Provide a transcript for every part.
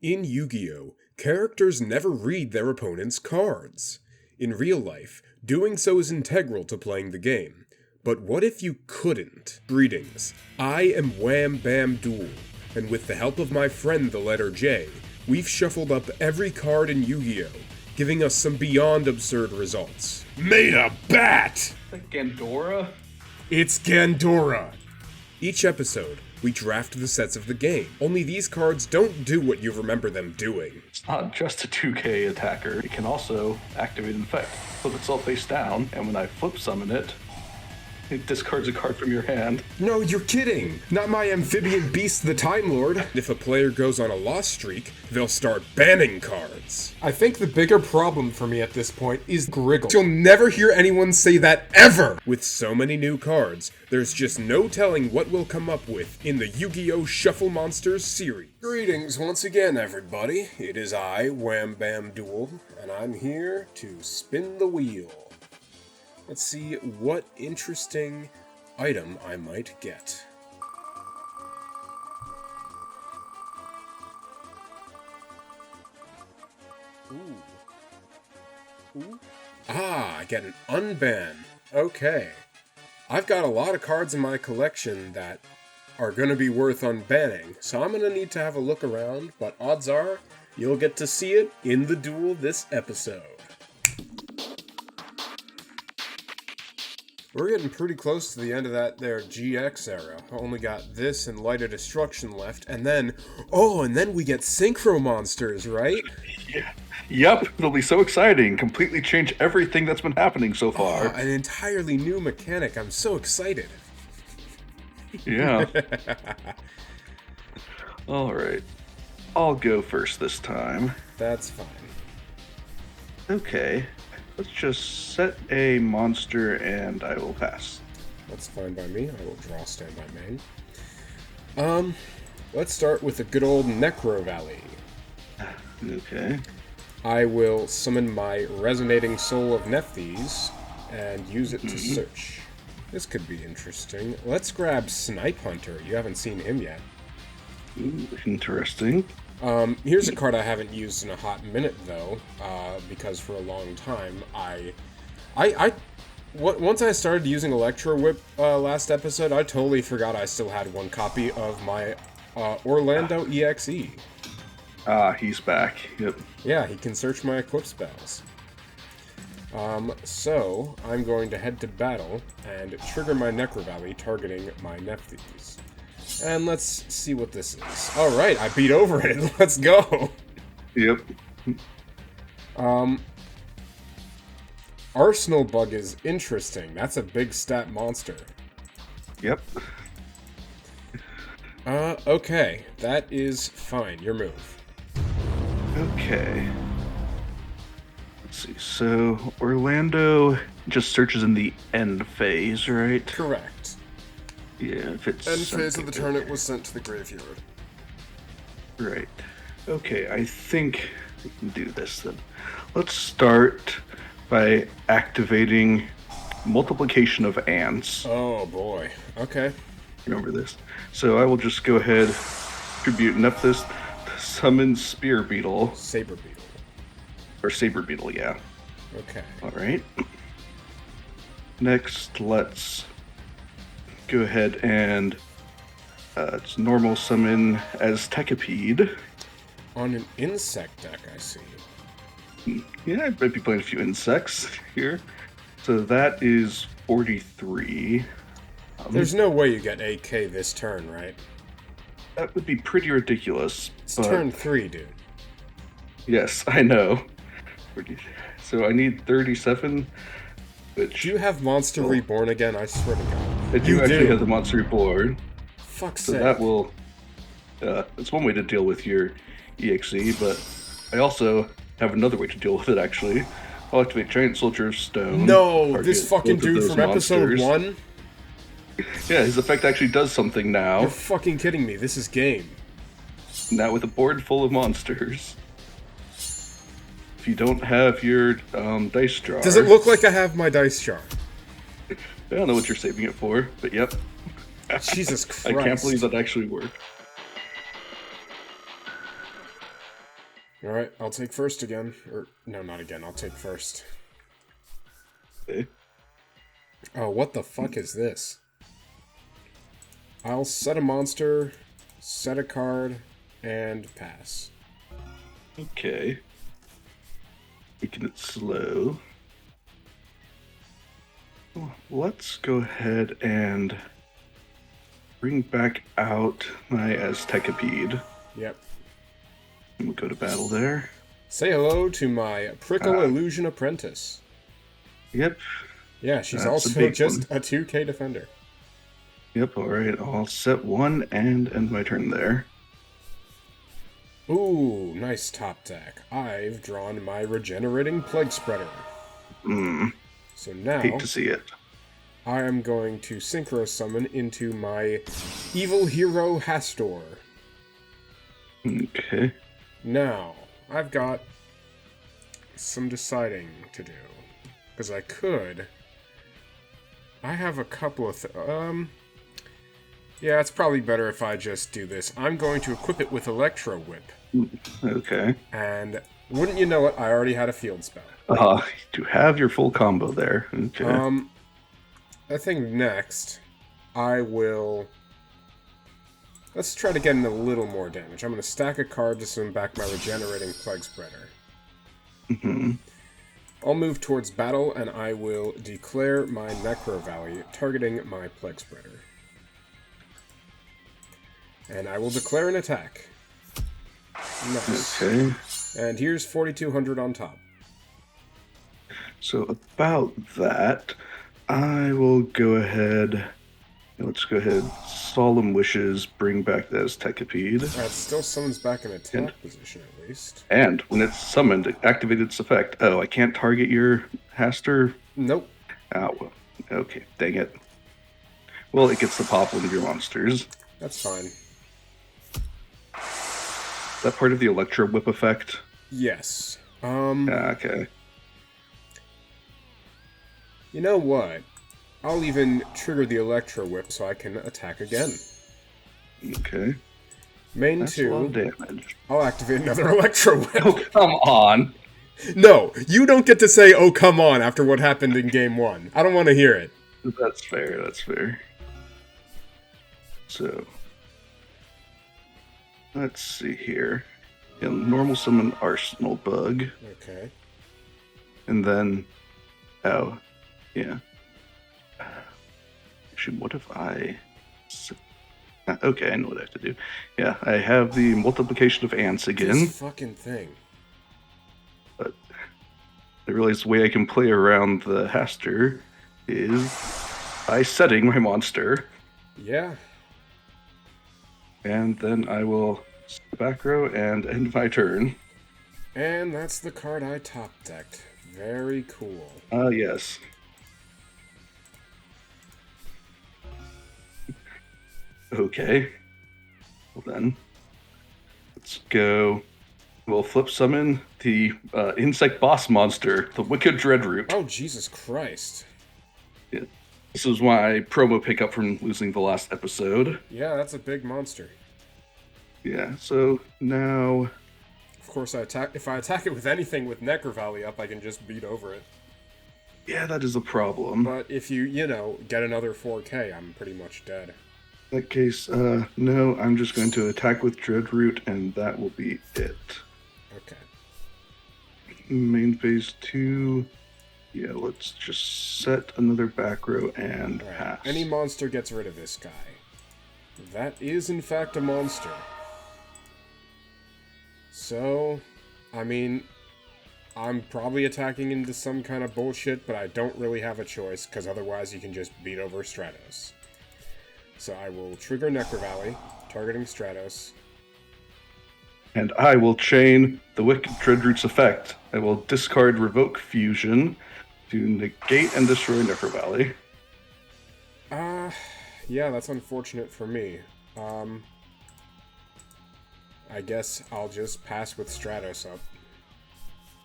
In Yu-Gi-Oh!, characters never read their opponent's cards. In real life, doing so is integral to playing the game. But what if you couldn't? Greetings, I am Wham Bam Duel, and with the help of my friend the letter J, we've shuffled up every card in Yu-Gi-Oh!, giving us some beyond absurd results. Made a bat! Like Gandora? It's Gandora! Each episode, we draft the sets of the game, only these cards don't do what you remember them doing. It's not just a 2K attacker, it can also activate an effect. Flip itself face down, and when I flip summon it, it discards a card from your hand. No, you're kidding! Not my amphibian beast, the Time Lord. If a player goes on a loss streak, they'll start banning cards. I think the bigger problem for me at this point is Griggle. You'll never hear anyone say that ever! With so many new cards, there's just no telling what we'll come up with in the Yu-Gi-Oh! Shuffle Monsters series. Greetings once again, everybody. It is I, Wham Bam Duel, and I'm here to spin the wheel. Let's see what interesting item I might get. Ooh. I get an unban. Okay. I've got a lot of cards in my collection that are going to be worth unbanning, so I'm going to need to have a look around, but odds are you'll get to see it in the duel this episode. We're getting pretty close to the end of that there GX era. I only got this and Light of Destruction left, and then we get Synchro Monsters, right? Yeah. Yep, it'll be so exciting. Completely change everything that's been happening so far. An entirely new mechanic. I'm so excited. Yeah. Alright. I'll go first this time. That's fine. Okay. Let's just set a monster and I will pass. That's fine by me. I will draw standby main. Let's start with the good old Necro Valley. Okay. I will summon my Resonating Soul of Nephthys and use it to search. This could be interesting. Let's grab Snipe Hunter. You haven't seen him yet. Ooh, interesting. Here's a card I haven't used in a hot minute, though, because for a long time, once I started using Electro Whip last episode, I totally forgot I still had one copy of my Orlando EXE. He's back. Yep. Yeah, he can search my equip spells. So, I'm going to head to battle and trigger my Necro Valley, targeting my Nephthys. And let's see what this is. Alright, I beat over it. Let's go! Yep. Arsenal Bug is interesting. That's a big stat monster. Yep. Okay. That is fine. Your move. Okay. Let's see. So, Orlando just searches in the end phase, right? Correct. Yeah, if it's... End phase of the turn, it was sent to the graveyard. Right. Okay, I think we can do this then. Let's start by activating Multiplication of Ants. Oh boy. Okay. Remember this. So I will just go ahead, tribute Nephthys, summon Spear Beetle. Saber Beetle. Or Saber Beetle, yeah. Okay. Alright. Next, let's go ahead and it's normal summon Aztecapede. On an insect deck, I see. Yeah, I might be playing a few insects here. So that is 43. There's no way you get AK this turn, right? That would be pretty ridiculous. It's turn 3, dude. Yes, I know. So I need 37, which... Do you have Monster Reborn again? I swear to God. I do actually have the Monster Reborn. Fuck's so sake. That will... it's one way to deal with your EXE, but I also have another way to deal with it, actually. I'll activate Giant Soldier of Stone. No, this fucking dude from episode 1? Yeah, his effect actually does something now. You're fucking kidding me. This is game. Now with a board full of monsters. If you don't have your dice jar... Does it look like I have my dice jar? I don't know what you're saving it for, but yep. Jesus Christ. I can't believe that actually worked. Alright, I'll take first again. Or, no, not again. I'll take first. Okay. Oh, what the fuck is this? I'll set a monster, set a card, and pass. Okay. Making it slow. Let's go ahead and bring back out my Aztecapede. Yep. And we'll go to battle there. Say hello to my Prickle Illusion Apprentice. Yep. Yeah, she's That's a also big just one. a 2k defender. Yep, alright. I'll set one and end my turn there. Ooh, nice top deck. I've drawn my Regenerating Plague Spreader. So now, Hate to see it. I am going to Synchro Summon into my Evil Hero Hastor. Okay. Now, I've got some deciding to do. Because I have a couple of... yeah, it's probably better if I just do this. I'm going to equip it with Electro Whip. Okay. And wouldn't you know it, I already had a field spell. You have your full combo there. Okay. I think next, I will... Let's try to get in a little more damage. I'm going to stack a card to swim back my Regenerating Plague Spreader. I'll move towards battle, and I will declare my Necro Valley, targeting my Plague Spreader. And I will declare an attack. Nice. Okay. And here's 4,200 on top. So about that, I will go ahead. Let's go ahead. Solemn Wishes, bring back the Aztecapede. That still summons back an attack position, at least. And when it's summoned, it activates its effect. Oh, I can't target your Haster? Nope. Oh, well. Okay, dang it. Well, it gets to pop one of your monsters. That's fine. Is that part of the Electro Whip effect? Yes. Okay. You know what? I'll even trigger the Electro Whip so I can attack again. Okay. Main That's a lot of 2, damage. I'll activate another Electro Whip. Oh, come on. No, you don't get to say, oh, come on, after what happened in Game 1. I don't want to hear it. That's fair, that's fair. So, let's see here. Yeah, normal summon Arsenal Bug. Okay. And then, oh, yeah. Actually, what if I... Okay, I know what I have to do. Yeah, I have the multiplication of ants again. This fucking thing. But I realize the way I can play around the Haster is by setting my monster. Yeah. And then I will back row and end my turn. And that's the card I top decked. Very cool. Yes. Okay. Well then, let's go. We'll flip summon the insect boss monster, the Wicked Dreadroot. Oh, Jesus Christ. Yeah. This is my promo pickup from losing the last episode. Yeah, that's a big monster. Yeah, so now... Of course, if I attack it with anything with Necro Valley up, I can just beat over it. Yeah, that is a problem. But if you get another 4K, I'm pretty much dead. In that case, no, I'm just going to attack with Dreadroot, and that will be it. Okay. Main phase 2. Yeah, let's just set another back row and pass. Any monster gets rid of this guy. That is, in fact, a monster. So, I mean, I'm probably attacking into some kind of bullshit, but I don't really have a choice, because otherwise you can just beat over Stratos. So I will trigger Necro Valley, targeting Stratos. And I will chain the Wicked Dreadroot's effect. I will discard Revoke Fusion to negate and destroy Necro Valley. Yeah, that's unfortunate for me. I guess I'll just pass with Stratos up.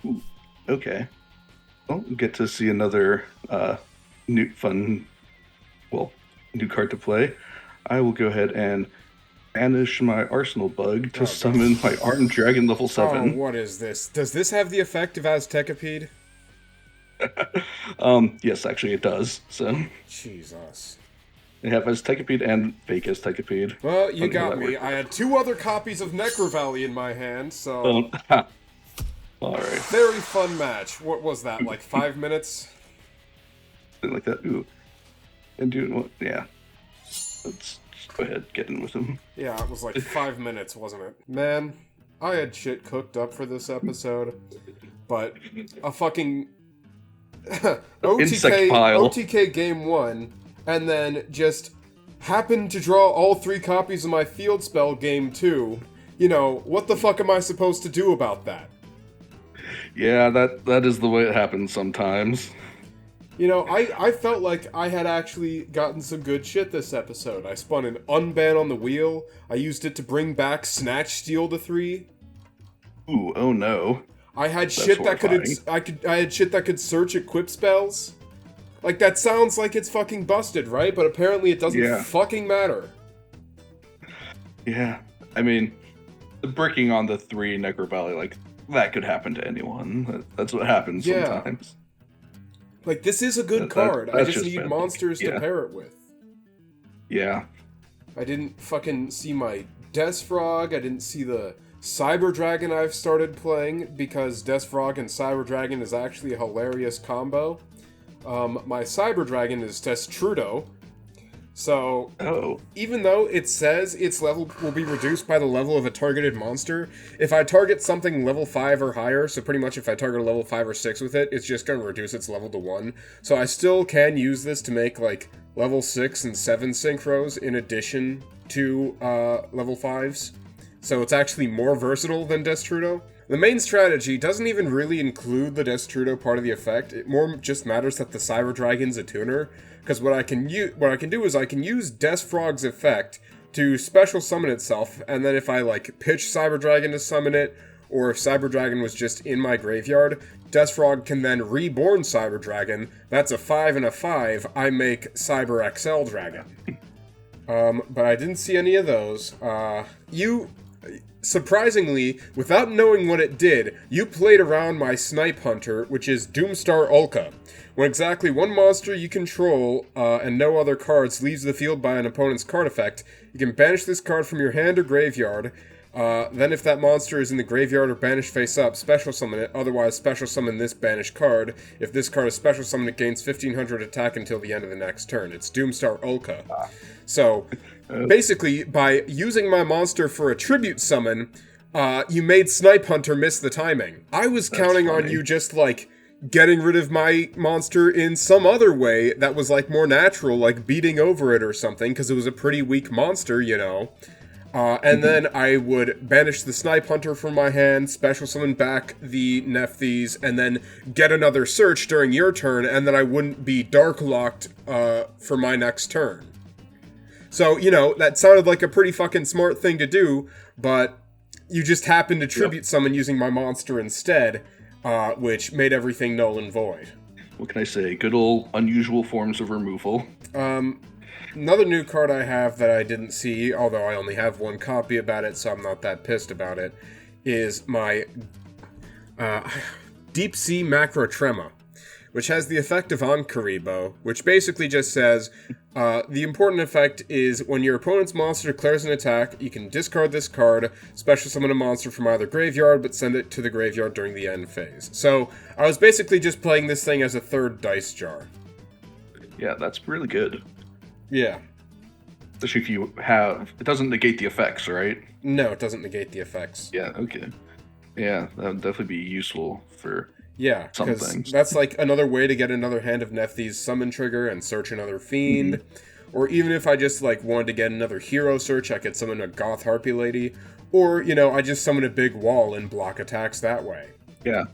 Ooh, okay. Well, we get to see another new card to play. I will go ahead and banish my Arsenal Bug to Oh, summon my Armed Dragon level Oh, 7. what is this? Does this have the effect of Aztecapede? Yes, actually it does. So Jesus. they have Aztecapede and fake Aztecapede. Well, you Funny how got that me. works. I had 2 other copies of Necrovalley in my hand, so... Alright. Very fun match. What was that, like 5 minutes? Something like that. Ooh. And do yeah. Let's just go ahead, get in with him. Yeah, it was like 5 minutes, wasn't it? Man, I had shit cooked up for this episode, but a fucking Insect pile. OTK game 1, and then just happened to draw all 3 copies of my field spell game 2. You know, what the fuck am I supposed to do about that? Yeah, that is the way it happens sometimes. You know, I felt like I had actually gotten some good shit this episode. I spun an unban on the wheel. I used it to bring back Snatch Steal to 3. Ooh, oh no. I had That's shit that horrifying. I had shit that could search equip spells. Like, that sounds like it's fucking busted, right? But apparently it doesn't fucking matter. Yeah. I mean, bricking on the 3 Necrovalley, like, that could happen to anyone. That's what happens sometimes. Like, this is a good card. I just need bad. monsters to pair it with. Yeah. I didn't fucking see my Desfrog. I didn't see the Cyber Dragon I've started playing, because Desfrog and Cyber Dragon is actually a hilarious combo. My Cyber Dragon is Testrudo. So, even though it says its level will be reduced by the level of a targeted monster, if I target something level 5 or higher, so pretty much if I target a level 5 or 6 with it, it's just going to reduce its level to 1. So I still can use this to make, like, level 6 and 7 synchros in addition to level 5s. So it's actually more versatile than Destrudo. The main strategy doesn't even really include the Destrudo part of the effect. It more just matters that the Cyber Dragon's a tuner. Because what I can do is I can use Desfrog's effect to special summon itself, and then if I like pitch Cyber Dragon to summon it, or if Cyber Dragon was just in my graveyard, Desfrog can then reborn Cyber Dragon. That's a 5 and a 5. I make Cyber XL Dragon. But I didn't see any of those. Surprisingly, without knowing what it did, you played around my Snipe Hunter, which is Doomstar Ulka. When exactly one monster you control, and no other cards, leaves the field by an opponent's card effect, you can banish this card from your hand or graveyard. Then if that monster is in the graveyard or banished face up, special summon it, otherwise special summon this banished card. If this card is special summoned, it gains 1500 attack until the end of the next turn. It's Doomstar Ulka. So, basically, by using my monster for a tribute summon, you made Snipe Hunter miss the timing. I was counting on you just, like, getting rid of my monster in some other way that was, like, more natural, like beating over it or something, because it was a pretty weak monster, you know. And then I would banish the Snipe Hunter from my hand, special summon back the Nephthys, and then get another search during your turn, and then I wouldn't be Dark Locked for my next turn. So, you know, that sounded like a pretty fucking smart thing to do, but you just happened to tribute summon using my monster instead, which made everything null and void. What can I say? Good old unusual forms of removal. Another new card I have that I didn't see, although I only have 1 copy about it, so I'm not that pissed about it, is my Deep Sea Macro Trema, which has the effect of Ankaribo, which basically just says, the important effect is when your opponent's monster declares an attack, you can discard this card, special summon a monster from either graveyard, but send it to the graveyard during the end phase. So, I was basically just playing this thing as a 3rd dice jar. Yeah, that's really good. Yeah. Especially if you have... It doesn't negate the effects, right? No, it doesn't negate the effects. Yeah, okay. Yeah, that would definitely be useful for... Yeah, because that's like another way to get another Hand of Nephthys summon trigger and search another fiend. Or even if I just like wanted to get another hero search, I could summon a Goth Harpy Lady. Or, you know, I just summon a big wall and block attacks that way. Yeah.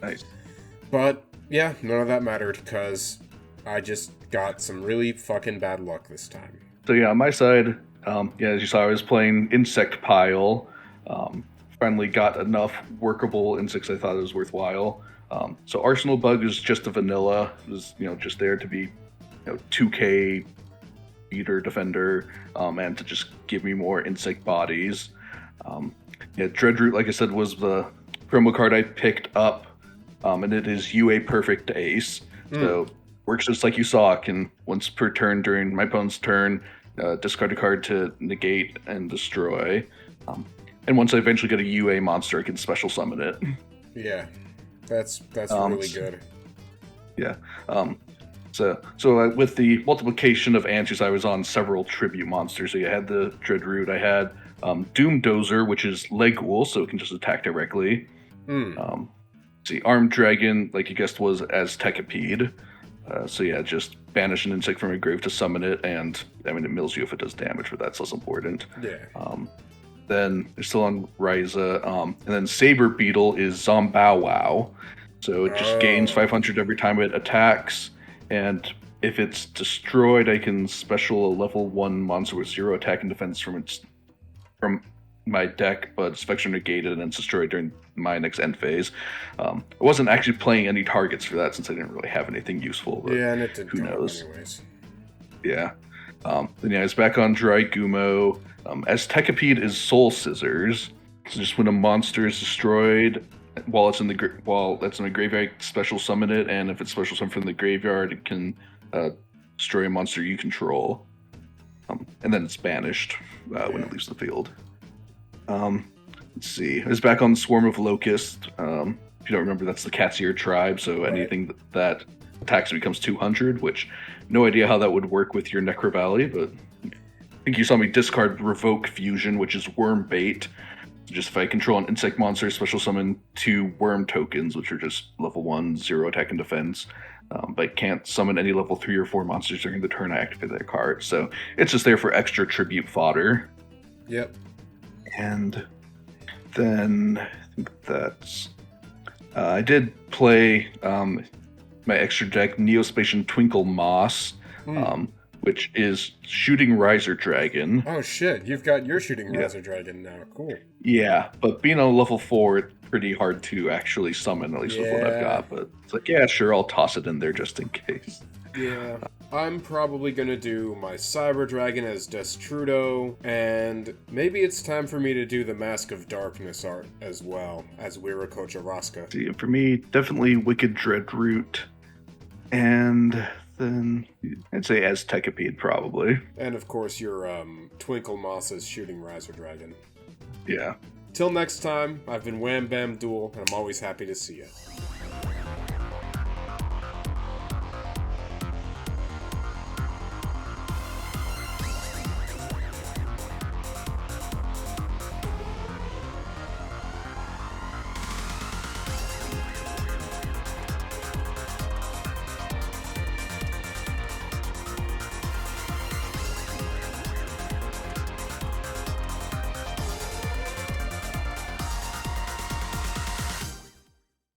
Nice. But, yeah, none of that mattered because I just got some really fucking bad luck this time. So yeah, on my side, as you saw, I was playing Insect Pile. Finally got enough workable insects I thought it was worthwhile. So Arsenal Bug is just a vanilla. It was, just there to be, 2k speeder defender, and to just give me more insect bodies. Dreadroot, like I said, was the promo card I picked up, and it is UA Perfect Ace. So works just like you saw. Can once per turn during my opponent's turn, discard a card to negate and destroy. And once I eventually get a UA monster, I can special summon it. Yeah, that's really good. Yeah. So with the multiplication of answers, I was on several tribute monsters. So you had the Dreadroot, I had Doom Dozer, which is Legwool, so it can just attack directly. See, Armed Dragon, like you guessed, was Aztekipede. So yeah, just banish an insect from your grave to summon it, and I mean it mills you if it does damage, but that's less important. Yeah. Then they're still on Ryza, and then Saber Beetle is Zombow Wow. So it just gains 500 every time it attacks, and if it's destroyed, I can special a level 1 monster with 0 attack and defense from my deck, but its effects are negated and it's destroyed during my next end phase. I wasn't actually playing any targets for that since I didn't really have anything useful. But yeah, and it didn't. Who knows? Anyways. Yeah. Then yeah, it's back on Dry Gumo. Aztekipede is Soul Scissors. So just when a monster is destroyed while it's in the graveyard, special summon it, and if it's special summoned from the graveyard, it can destroy a monster you control. And then it's banished when it leaves the field. Let's see. It's back on Swarm of Locust. If you don't remember, that's the Cat's Ear tribe, so anything that attacks becomes 200, which no idea how that would work with your Necro Valley, but I think you saw me discard Revoke Fusion, which is Worm Bait. Just if I control an insect monster, special summon 2 worm tokens, which are just level 1, 0 attack and defense. But can't summon any level 3 or 4 monsters during the turn I activate that card. So it's just there for extra tribute fodder. Yep. And then I think that's... I did play my extra deck, Neospatian Twinkle Moss, which is Shooting Riser Dragon. Oh shit, you've got your Shooting Riser Dragon now. Cool. Yeah, but being on level 4, it's pretty hard to actually summon, at least with what I've got. But it's like, yeah, sure, I'll toss it in there just in case. Yeah. I'm probably gonna do my Cyber Dragon as Destrudo, and maybe it's time for me to do the Mask of Darkness art as well, as Wiriko Jaraska. See, for me, definitely Wicked Dreadroot, and then I'd say Aztekipede probably. And of course your Twinkle Moss's Shooting Riser Dragon. Yeah. Till next time, I've been Wham Bam Duel, and I'm always happy to see you.